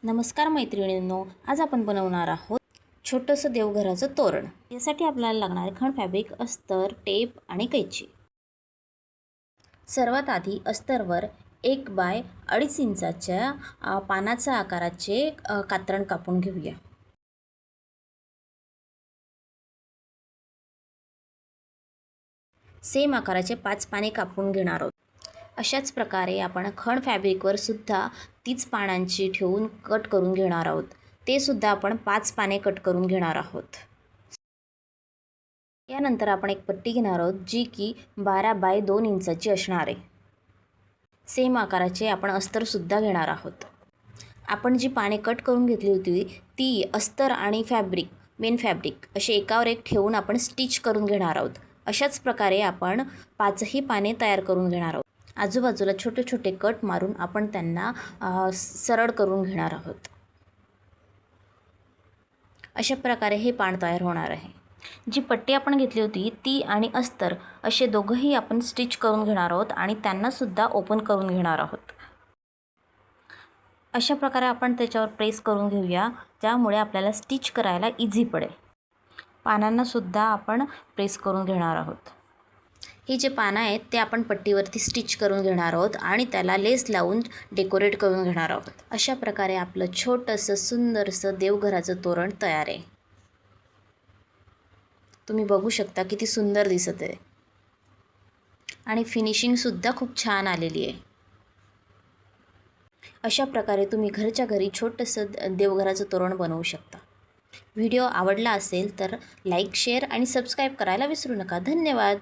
नमस्कार मैत्रिणींनो, आज आपण बनवणार आहोत छोटंसं देवघराचं तोरण। यासाठी आपल्याला लागणारे खण फॅब्रिक, अस्तर, टेप आणि कैची। सर्वात आधी अस्तरवर 1 बाय 2.5 इंचाच्या पानाच्या आकाराचे कात्रण कापून घेऊया। सेम आकाराचे 5 पाने कापून घेणार आहोत। अशाच प्रकारे आपण खण फॅब्रिकवर सुद्धा तीच पानांची ठेवून कट करून घेणार आहोत। ते सुद्धा आपण 5 पाने कट करून घेणार आहोत। यानंतर आपण एक पट्टी घेणार आहोत जी की 12 बाय 2 इंचाची असणार आहे। सेम आकाराचे आपण अस्तर सुद्धा घेणार आहोत। आपण जी पाने कट करून घेतली होती ती अस्तर आणि फॅब्रिक, मेन फॅब्रिक असे एकावर एक ठेवून आपण स्टिच करून घेणार आहोत। अशाच प्रकारे आपण 5ही पाने तयार करून घेणार आहोत। आजूबाजूला छोटे छोटे कट मारून आपण त्यांना सरळ करून घेणार आहोत। अशा प्रकारे हे पान तयार होणार आहे। जी पट्टी आपण घेतली होती ती आणि अस्तर असे दोघंही आपण स्टिच करून घेणार आहोत आणि त्यांना सुद्धा ओपन करून घेणार आहोत। अशा प्रकारे आपण त्याच्यावर प्रेस करून घेऊया, ज्यामुळे आपल्याला स्टिच करायला इझी पडेल। पानांना सुद्धा आपण प्रेस करून घेणार आहोत। हे जे पानं आहेत ते आपण पट्टीवरती स्टिच करून घेणार आहोत आणि त्याला लेस लावून डेकोरेट करून घेणार आहोत। अशा प्रकारे आपलं छोटंसं सुंदरसं देवघराचं तोरण तयार आहे। तुम्ही बघू शकता किती सुंदर दिसत आहे आणि फिनिशिंग सुद्धा खूप छान आलेली आहे। अशा प्रकारे तुम्ही घरच्या घरी छोटंसं देवघराचं तोरण बनवू शकता। व्हिडिओ आवडला असेल तर लाईक, शेअर आणि सबस्क्राईब करायला विसरू नका। धन्यवाद।